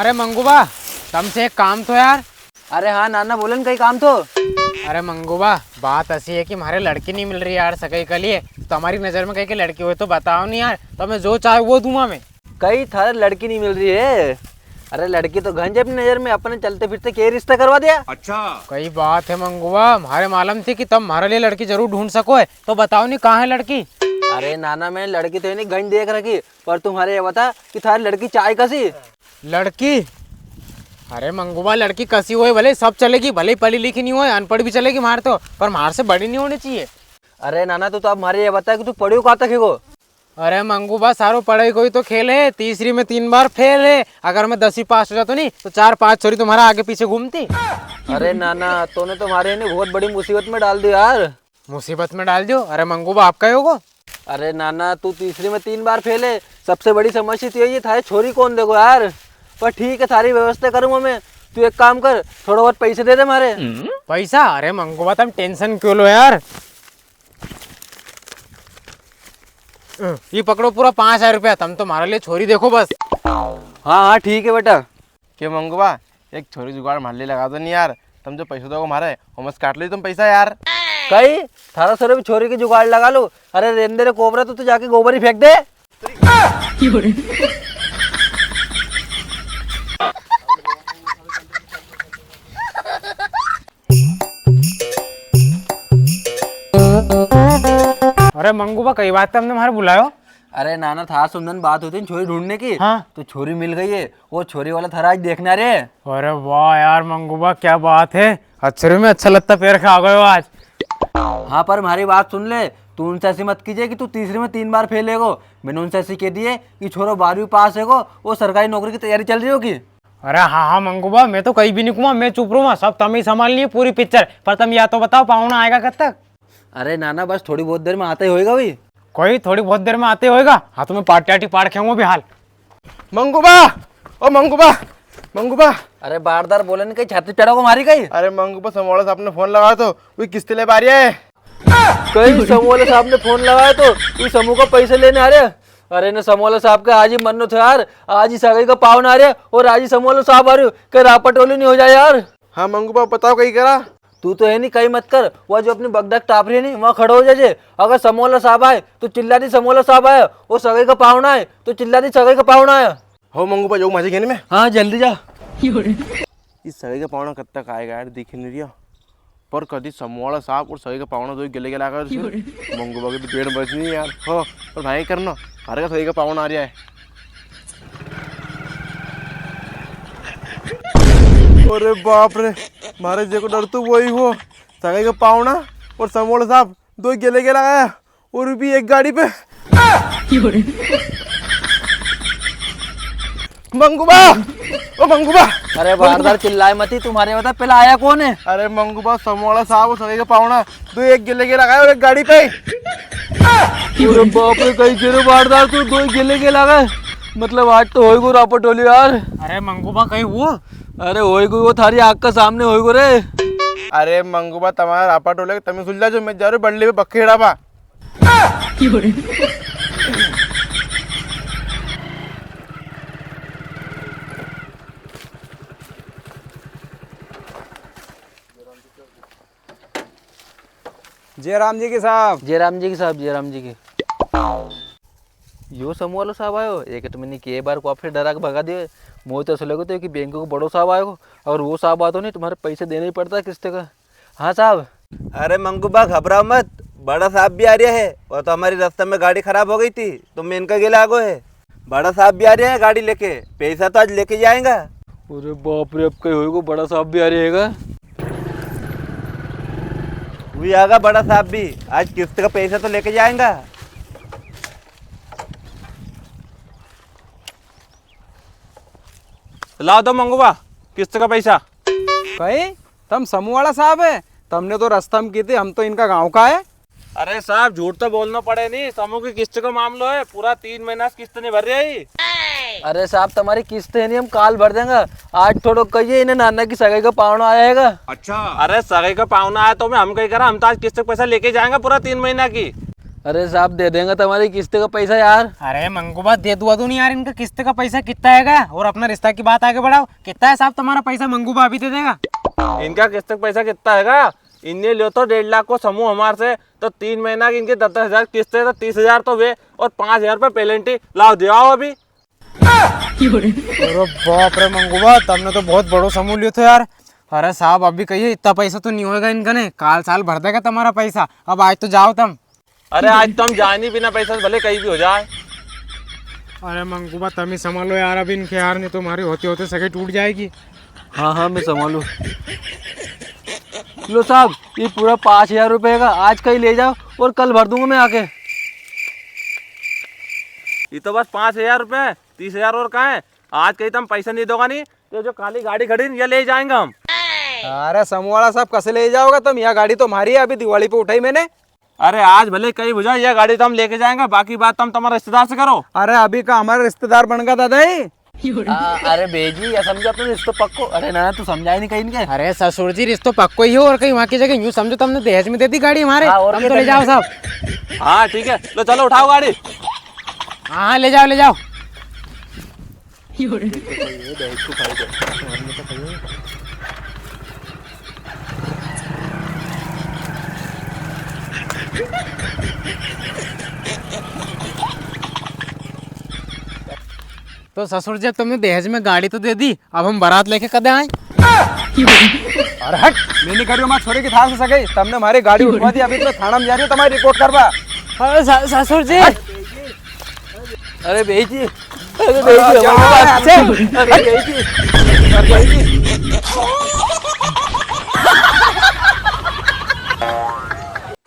अरे मंगूबा, तुमसे एक काम तो यार। अरे हाँ नाना बोलन कहीं काम तो। अरे मंगूबा, बात ऐसी है कि हमारे लड़की नहीं मिल रही यार सगाई के लिए। तो हमारी नज़र में कहीं की लड़की हो तो बताओ नहीं यार, तो मैं जो चाहे वो दूंगा मैं। कहीं थारे लड़की नहीं मिल रही है। अरे लड़की तो गंज अपनी नजर में, अपने चलते फिरते के रिश्ता करवा दिया। अच्छा कई बात है मंगूबा, हमारे मालूम थी कि तुम हमारे लिए लड़की जरूर ढूंढ सको है, तो बताओ नहीं कहाँ है लड़की। अरे नाना मैं लड़की तो नहीं गंज देख रखी, पर तुम्हारे ये बता कि थारी लड़की चाय कैसी। लड़की? अरे मंगूबा, लड़की कसी हुई भले सब चलेगी, भले ही पढ़ी लिखी नहीं हो, अनपढ़ भी चलेगी मार तो, पर मार से बड़ी नहीं होनी चाहिए। अरे नाना तो अब हमारे ये बता कि तू पढ़ी कहाँ तक है को। अरे मंगूबा, सारो पढ़ाई कोई तो खेल है, तीसरी में 3 बार फेल है। अगर मैं 10वीं पास हो जाता नहीं तो 4-5 छोरी तुम्हारा आगे पीछे घूमती। अरे नाना तूने तुम्हारे ने बहुत बड़ी मुसीबत में डाल दिया यार। मुसीबत में डाल दियो? अरे मंगूबा, आपका ही होगा। अरे नाना तू तीसरी में 3 बार फेल है, सबसे बड़ी समस्या तो यही है थारी छोरी कौन देखो यार। पर ठीक है सारी व्यवस्था करूँगा मैं, तू एक काम कर थोड़ा बहुत पैसे दे दे मारे। पैसा? अरे मंगूबा, तुम टेंशन क्यों लो यार। ये पकड़ो पूरा 5,000 रुपया, तुम तुम्हारे लिए छोरी देखो बस। हाँ हाँ ठीक है बेटा। क्या मंगवा, एक छोरी जुगाड़ मान ले लगा दो नहीं यार। तुम जो पैसे दोगे हमारे हमस काट लो तुम पैसा यार। कहीं 1800 भी छोरी की जुगाड़ लगा लो। अरे रेंदे रे कोबरा, तो जाके गोबर ही फेंक दे। अरे मंगूबा, कई बात तुमने हमारे बुलायो? अरे नाना था सुंदर बात होती है छोरी ढूंढने की। हाँ। तो छोरी मिल गई है, वो छोरी वाला थारा आज देखना रे। अरे वाह यार मंगूबा, क्या बात है, अच्छे में अच्छा लगता पैर खा गए हो आज। हाँ पर हमारी बात सुन ले, तू उनसे ऐसी मत कीजिए कि तू तीसरे में 3 बार फेल है गो। मैंने उनसे ऐसी कह दिए कि छोरो 12वीं पास है गो, वो सरकारी नौकरी की तैयारी चल रही होगी। अरे हाँ हाँ मंगूबा, मैं तो कहीं भी नहीं घूमा, मैं चुप रहूँगा, सब तुम ही संभाल लिए पूरी पिक्चर। पर तुम या तो बताओ पाहुना आएगा कब तक? अरे नाना बस थोड़ी बहुत देर में आता ही होएगा भाई। कोई थोड़ी बहुत देर में आते होएगा। हाँ तुम्हें पार्टी पाड़ खेऊंगा भी हाल। मंगूबा, ओ मंगूबा, मंगूबा। अरे बारदार बोले नहीं कहीं छाती चढ़ा को मारी कहीं। अरे मंगूबा, समोला साहब ने फोन लगाया तो वही किस्ते ले पा रही है। कहीं समोला साहब ने फोन लगाया तो तू समूह का पैसे लेने आ रहे। अरे न समोला साहब का आज ही मन्नो था यार, आज ही सगाई का पावन आ रहे और आज ही समोला साहब आ रहे हो, कहीं रापटोली नहीं हो जाए यार। हाँ मंगूबा, बताओ कहीं करा। तू तो है नहीं कहीं मत कर, वो जो अपनी बगडक टाप रही है नहीं वहाँ खड़ो हो जाए। अगर समोला साहब आए तो चिल्ला दी समोला साहब आया, और सगाई का पावना आए तो चिल्ला दी सगाई का पावना आया। हो मंगूबा, जो मजे घेने में। हाँ जल्दी जा। इस सगे का पावना कब तक आएगा यार, दिख नहीं रहा। पर कभी समोला साहब और सगे का पावना दो गले गला कर मंगूबा के भी पेड़ बच नहीं यार। हो और भाई करना, हर का सगे का पावना आ रहा है। अरे बाप रे, मारे जे को डर तो वही हो, सगाई का पावना और समोला साहब दो गले गला आया, और भी एक गाड़ी पे। मंगूबा, ओ मंगूबा। अरे बारदार चिल्लाए मती, तुम्हारे बता पहले आया कौन है। अरे मंगूबा, समोला साहब और सगे का पावना दो एक गिले के लगाए और एक गाड़ी पे। अरे बाप रे, कहीं गिरे बारदार तू दो गिले के लगा, मतलब आज तो होएगो रापटोली यार। अरे मंगूबा, कहीं हुआ? अरे होएगो, वो थारी आग का सामने होएगो रे। अरे मंगूबा, तुम्हारा आपा टोले तमें सुलझा जो मैं जा रहा बल्ले पे बखेड़ा बा। जय राम जी के साहब। जय राम जी की साहब, जय राम जी की। यो समूह साहब आयो, एक तो मैंने के बार को फिर डरा के भगा दिए। मुझे तो ऐसा लगे थे कि बैंक को बड़ो साहब आएगो, और वो साहब आते नहीं तुम्हारे पैसे देने ही पड़ता है किस्ते का। हाँ साहब। अरे मंगूबा घबराओ मत, बड़ा साहब भी आ रहा है। और तो हमारी रास्ते में गाड़ी खराब हो गई थी तो मैं इनका गिला आगो है। बड़ा साहब भी आ रहे हैं गाड़ी लेके, पैसा तो आज लेके जाएगा। अरे बाप रे, अब कहीं होएगो, बड़ा साहब भी आ रहेगा। वही आगा बड़ा साहब भी, आज किस्त का पैसा तो लेके जाएगा। लाओ दो मंगूबा किस्त का पैसा। कहीं तुम समूह वाला साहब है? तुमने तो रास्ता में की थी, हम तो इनका गांव का है। अरे साहब, झूठ तो बोलना पड़े नहीं, समूह की किस्त का मामला है, पूरा 3 महीना किस्त नहीं भर रही। अरे साहब तुम्हारी किस्त है नहीं, हम काल भर देंगे। आज थोड़ा कहिए इन्हें नाना की सगाई का पावना आएगा। अच्छा। अरे सगाई का पावना आया तो मैं हम कहीं करा, हम तो आज किस्त का पैसा लेके जाएंगे पूरा 3 महीना की। अरे साहब दे देंगे तुम्हारी किस्त का पैसा यार। अरे मंगूबा दे दुआ दो नहीं यार, इनका किस्त का पैसा कितना हैगा, और अपना रिश्ता की बात आगे बढ़ाओ। कितना है साहब तुम्हारा पैसा? मंगूबा अभी दे देगा। इनका किस्त का पैसा कितना हैगा? इनने लियो तो 1.5 लाख को समूह हमारे से, तो 3 महीना की इनके 10,000 किस्त है, तो 30,000 तो वे, और 5,000 रुपये पेलेंटी लाओ दे आओ अभी। अरे बाप रे मंगूबा, तुमने तो बहुत बड़ो समूह लियो थे यार। अरे साहब अभी कहिए इतना पैसा तो नहीं होगा इनका, ने काल साल भर देगा तुम्हारा पैसा। अब आज तो जाओ तुम। अरे आज तो हम जाए नहीं बिना पैसा से, भले कहीं भी हो जाए। अरे मंगूबा तुम ही संभालो यार अभी इनके यार, नहीं तुम्हारी होते होते सगे टूट जाएगी। हाँ हाँ मैं संभालू। लो साहब ये पूरा 5,000 रुपये का आज का ही ले जाओ और कल भर दूंगा मैं आके। ये तो बस 5,000 रुपये, 30,000 और कहाँ है? आज कहीं तुम पैसा नहीं दोगा नहीं तो जो काली गाड़ी खड़ी है, ये ले जाएंगे हम। अरे समूह वाला साहब कैसे ले जाओगा तुम? यह गाड़ी तो हमारी है, अभी दिवाली पे उठाई मैंने। अरे आज भले कहीं बुझा, ये गाड़ी तो हम लेके जाएंगे, बाकी बात तुम तुम्हारे रिश्तेदार से करो। अरे अभी का हमारा रिश्तेदार बन गया दादा ही। अरे बेजी या समझो अपने रिश्ते पक्को। अरे ना तू समझाई नहीं कहीं इनके। अरे ससुर जी रिश्तो पक्को ही हो, और कहीं वहाँ की जगह यूँ समझो तुमने दहेज में दे दी गाड़ी हमारे। हाँ, और हम क्या तो ले जाओ साहब। हाँ ठीक है, लो चलो उठाओ गाड़ी। हाँ ले जाओ ले जाओ। तो ससुर जी अब तुमने दहेज में गाड़ी तो दे दी, अब हम बारात लेके कदे आए? अरे हट, मैं नहीं करियो, हमारे छोरे की थार से सके। तुमने हमारी गाड़ी उठवा दी, अभी तो थाना में जा रही हो तुम्हारी रिपोर्ट करवा। अरे ससुर जी अरे बेजी, अरे अरे बेजी,